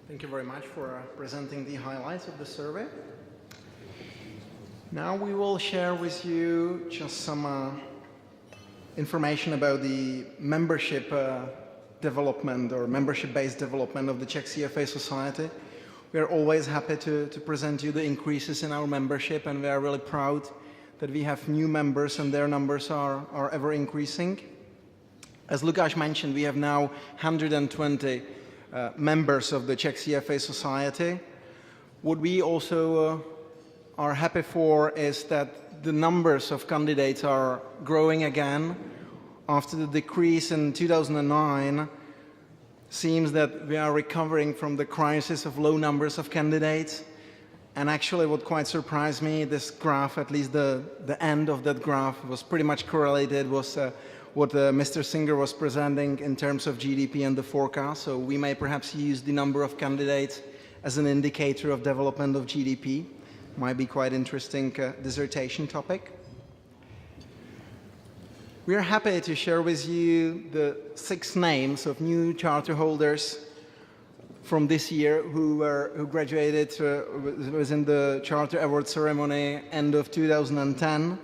Thank you very much for presenting the highlights of the survey. Now we will share with you just some information about the membership development or membership-based development of the Czech CFA Society. We are always happy to present you the increases in our membership, and we are really proud that we have new members and their numbers are ever increasing. As Lukáš mentioned, we have now 120 members of the Czech CFA Society. What we also are happy for is that the numbers of candidates are growing again. After the decrease in 2009, seems that we are recovering from the crisis of low numbers of candidates. And actually what quite surprised me, this graph, at least the end of that graph, was pretty much correlated with what Mr. Singer was presenting in terms of GDP and the forecast. So we may perhaps use the number of candidates as an indicator of development of GDP. Might be quite interesting dissertation topic. We are happy to share with you the 6 names of new charter holders from this year who graduated within the Charter Award ceremony end of 2010.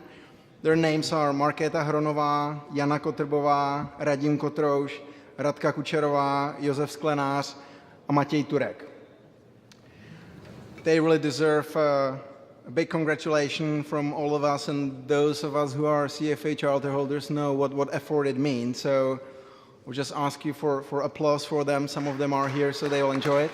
Their names are Markéta Hronová, Jana Kotrbová, Radim Kotrouš, Radka Kučerová, Josef Sklenář a Matěj Turek. They really deserve a big congratulation from all of us, and those of us who are CFA charter holders know what effort it means. So we'll just ask you for applause for them. Some of them are here, so they will enjoy it.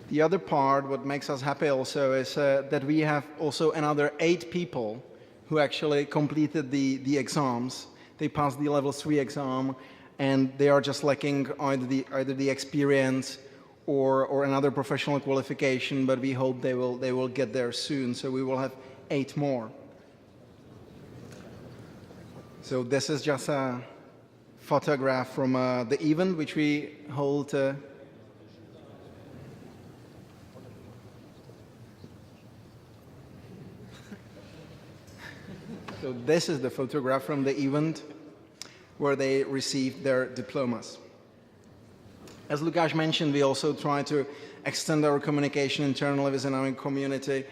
The other part, what makes us happy also, is that we have also another 8 people who actually completed the exams. They passed the level 3 exam, and they are just lacking either the experience or another professional qualification, but we hope they will get there soon. So we will have 8 more. So this is just a photograph from the event which we hold. So this is the photograph from the event where they received their diplomas. As Lukáš mentioned, we also try to extend our communication internally within our community.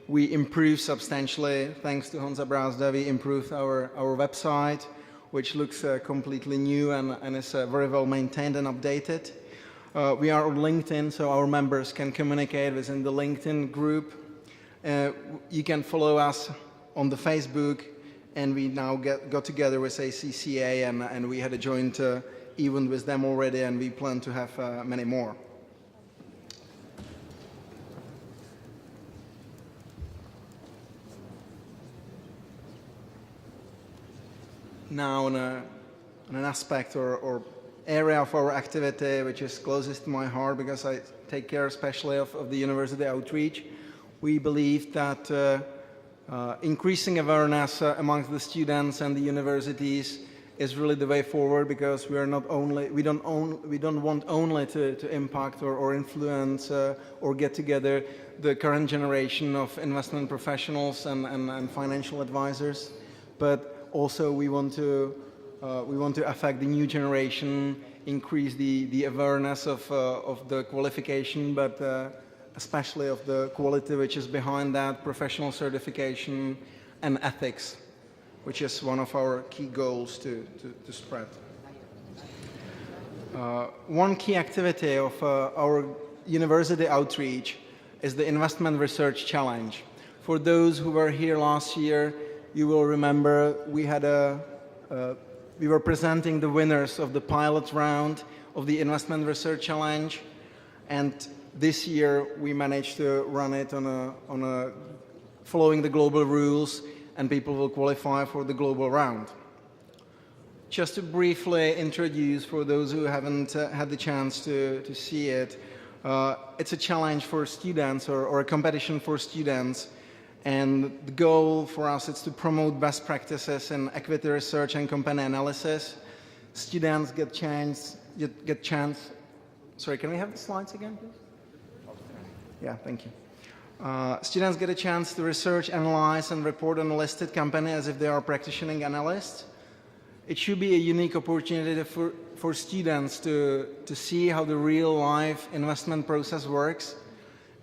We improved substantially, thanks to Honza Brázda, we improved our website, which looks completely new and is very well maintained and updated. We are on LinkedIn, so our members can communicate within the LinkedIn group. You can follow us on the Facebook, and we now got together with ACCA, and we had a joint event with them already, and we plan to have many more. Now, on an aspect or area of our activity which is closest to my heart, because I take care especially of the university outreach, we believe that increasing awareness amongst the students and the universities is really the way forward, because we don't want only to impact or influence or get together the current generation of investment professionals and financial advisors, but also we want to affect the new generation, increase the awareness of the qualification, but especially of the quality which is behind that, professional certification and ethics, which is one of our key goals to spread. One key activity of our university outreach is the Investment Research Challenge. For those who were here last year, you will remember we were presenting the winners of the pilot round of the Investment Research Challenge, and this year we managed to run it following the global rules, and people will qualify for the global round. Just to briefly introduce, for those who haven't had the chance to see it, it's a challenge for students or a competition for students, and the goal for us is to promote best practices in equity research and company analysis. Students get chance. Sorry, can we have the slides again, please? Yeah, thank you. Students get a chance to research, analyze, and report on a listed company as if they are practicing analysts. It should be a unique opportunity for students to see how the real life investment process works,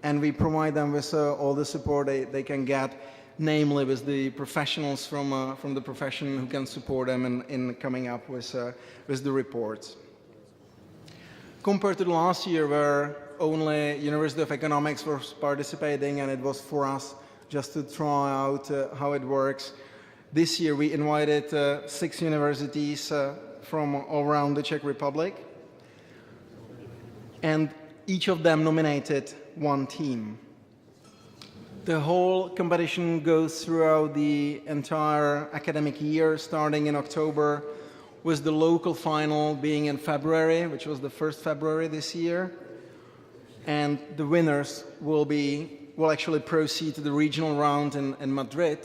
and we provide them with all the support they can get, namely with the professionals from the profession who can support them in coming up with the reports. Compared to the last year where only University of Economics was participating and it was for us just to try out how it works, this year we invited 6 universities from all around the Czech Republic, and each of them nominated one team. The whole competition goes throughout the entire academic year, starting in October, with the local final being in February, which was the 1st February this year. And the winners will actually proceed to the regional round in Madrid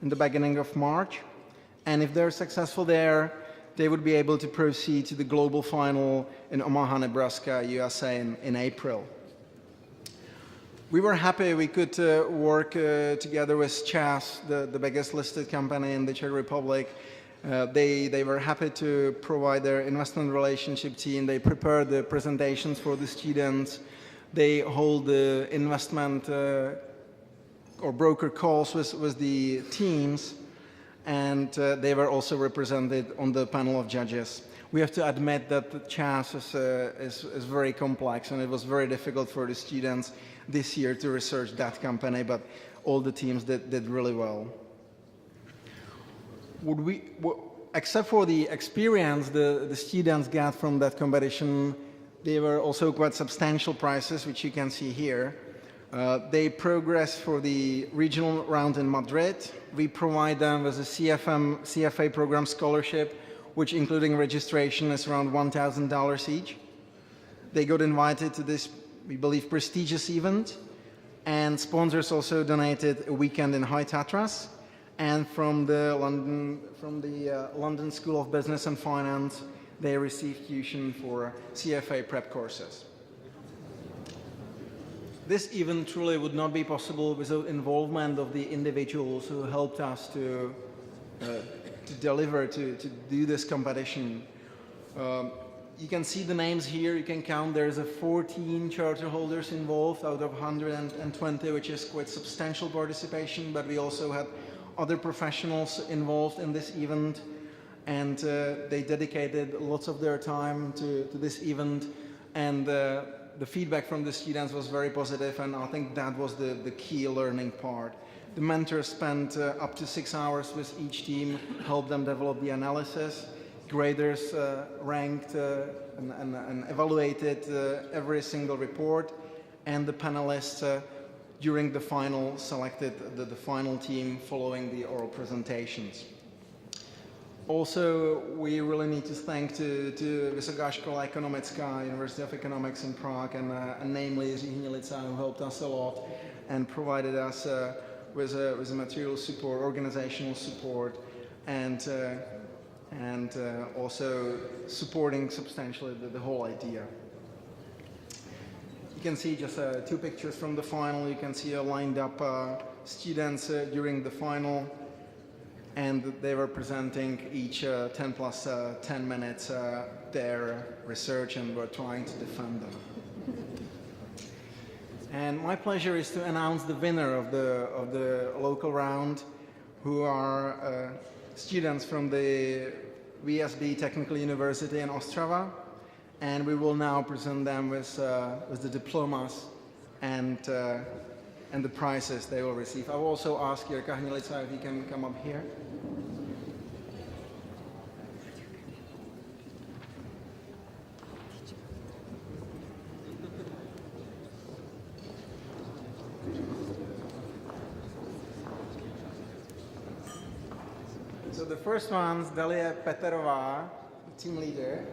in the beginning of March. And if they're successful there, they would be able to proceed to the global final in Omaha, Nebraska, USA in April. We were happy we could work together with ČEZ, the biggest listed company in the Czech Republic. They were happy to provide their investment relationship team. They prepared the presentations for the students. They hold the investment or broker calls with the teams, and they were also represented on the panel of judges. We have to admit that the ČEZ is very complex, and it was very difficult for the students this year to research that company, but all the teams did really well. Except for the experience the students got from that competition, there were also quite substantial prizes, which you can see here. They progressed for the regional round in Madrid. We provide them with a CFA program scholarship, which including registration is around $1,000 each. They got invited to this, we believe, prestigious event, and sponsors also donated a weekend in High Tatras. And from the London School of Business and Finance, they received tuition for CFA prep courses. This event truly would not be possible without involvement of the individuals who helped us to deliver, to do this competition. You can see the names here, you can count, there's 14 charter holders involved out of 120, which is quite substantial participation, but we also had other professionals involved in this event, and they dedicated lots of their time to this event, and the feedback from the students was very positive, and I think that was the key learning part. The mentors spent up to 6 hours with each team, helped them develop the analysis. Graders ranked and evaluated every single report, and the panelists during the final selected the final team following the oral presentations. Also, we really need to thank to Vysoká škola ekonomická, University of Economics in Prague, and namely Jiří Hnilica, who helped us a lot and provided us with a material support, organizational support, and also supporting substantially the whole idea. You can see just 2 pictures from the final. You can see lined up students during the final, and they were presenting each 10 plus 10 minutes their research, and were trying to defend them. And my pleasure is to announce the winner of the local round, who are students from the VSB Technical University in Ostrava, and we will now present them with the diplomas and the prizes they will receive. I will also ask Jirka Hnilica if he can come up here. So the first one's Dalia Peterová, team leader.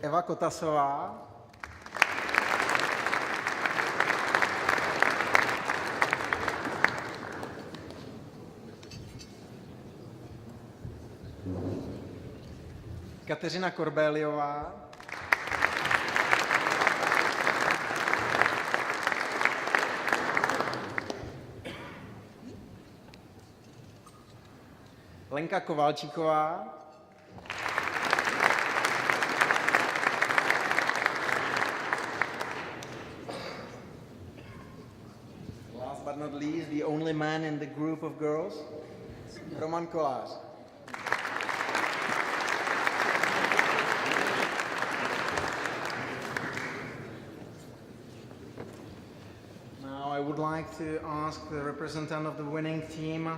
Eva Kotasová. Kateřina Korbéliová, Lenka Kovalčíková, last but not least, the only man in the group of girls, Roman Kolář. Now I would like to ask the representative of the winning team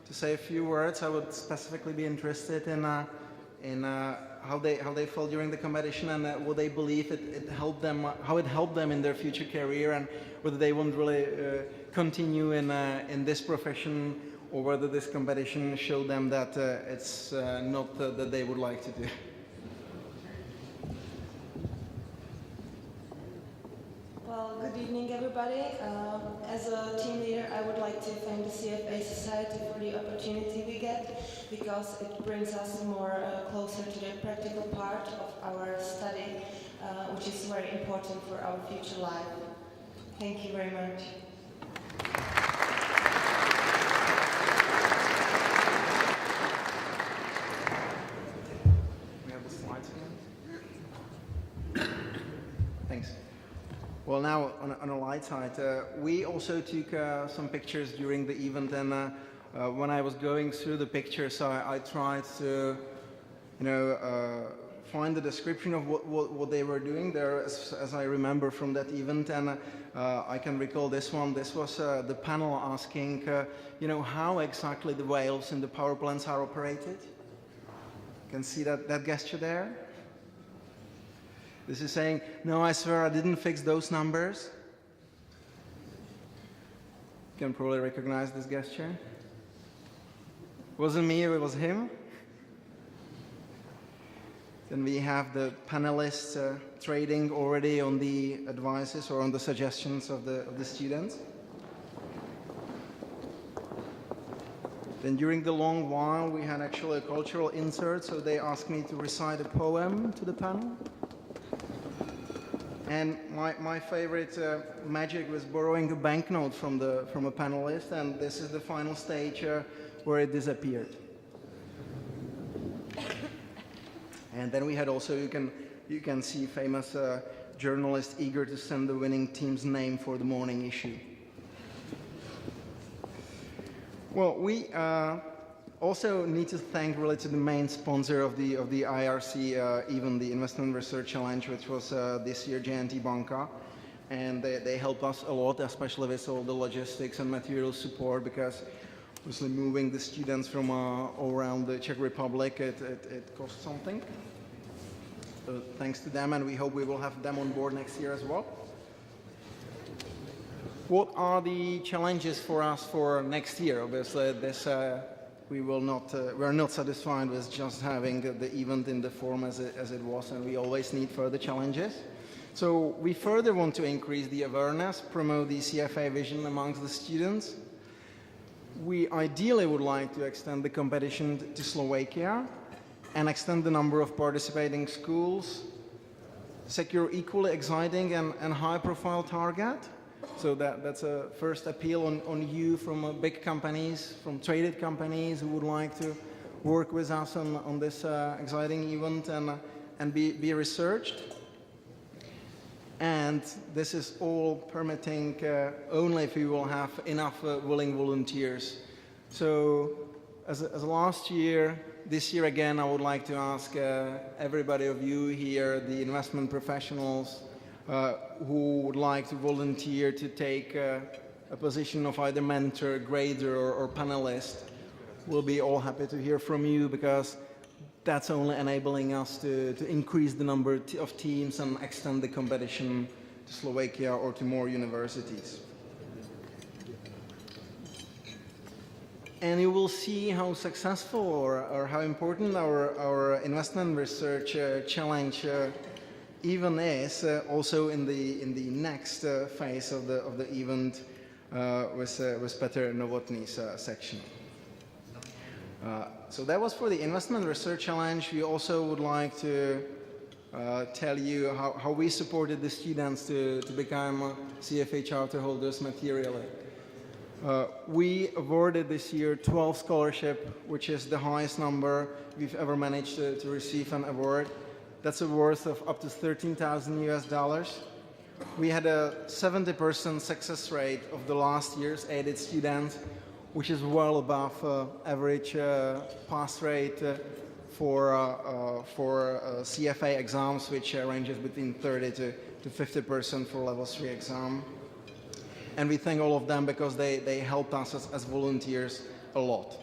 to say a few words. I would specifically be interested in how they felt during the competition and what they believe it helped them, how it helped them in their future career, and whether they want really continue in this profession, or whether this competition showed them that it's not that they would like to do. Well, good evening, everybody. As a team leader, I would like to thank the CFA Society for the opportunity we get, because it brings us more closer to the practical part of our study, which is very important for our future life. Thank you very much. We have the slides again. Thanks. Well, now on a light side, we also took some pictures during the event, and when I was going through the pictures, I tried to, find the description of what they were doing there, as I remember from that event, and I can recall this one. This was the panel asking, how exactly the valves in the power plants are operated. You can see that gesture there. This is saying, no, I swear I didn't fix those numbers. You can probably recognize this gesture. It wasn't me, it was him. Then we have the panelists trading already on the advices or on the suggestions of the students. Then during the long while, we had actually a cultural insert, so they asked me to recite a poem to the panel. And my favorite magic was borrowing a banknote from a panelist, and this is the final stage where it disappeared. And then we had also, you can see famous journalists eager to send the winning team's name for the morning issue. Well, we also need to thank really to the main sponsor of the IRC, even the Investment Research Challenge, which was this year J&T Banka, and they helped us a lot, especially with all the logistics and material support, because obviously moving the students from all around the Czech Republic, it costs something. So thanks to them, and we hope we will have them on board next year as well. What are the challenges for us for next year? Obviously, this we are not satisfied with just having the event in the form as it was, and we always need further challenges. So we further want to increase the awareness, promote the CFA vision amongst the students. We ideally would like to extend the competition to Slovakia and extend the number of participating schools, secure equally exciting and high-profile target. So that's a first appeal on you from big companies, from traded companies who would like to work with us on this exciting event and be researched. And this is all permitting only if we will have enough willing volunteers. So as last year, this year again, I would like to ask everybody of you here, the investment professionals, who would like to volunteer to take a position of either mentor, grader, or panelist. We'll be all happy to hear from you, because that's only enabling us to increase the number of teams and extend the competition to Slovakia or to more universities. And you will see how successful or how important our investment research challenge even is also in the next phase of the event with Petr Novotny's section. So that was for the Investment Research Challenge. We also would like to tell you how we supported the students to become CFA charter holders materially. We awarded this year 12 scholarships, which is the highest number we've ever managed to receive an award. That's a worth of up to $13,000 US. We had a 70% success rate of the last year's aided students, which is well above average pass rate for CFA exams, which ranges between 30 to 50% for level 3 exam. And we thank all of them because they helped us as volunteers a lot.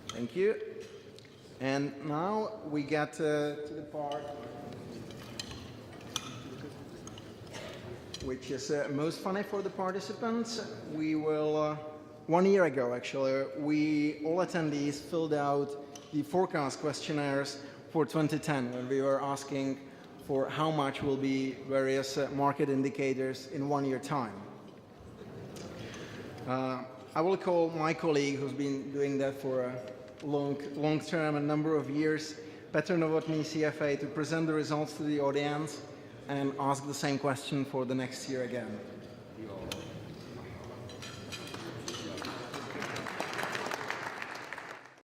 Thank you. And now we get to the part which is most funny for the participants. We will, 1 year ago actually, all attendees filled out the forecast questionnaires for 2010 when we were asking for how much will be various market indicators in 1 year time. I will call my colleague who's been doing that for a long term, a number of years, Petr Novotný, CFA, to present the results to the audience and ask the same question for the next year again.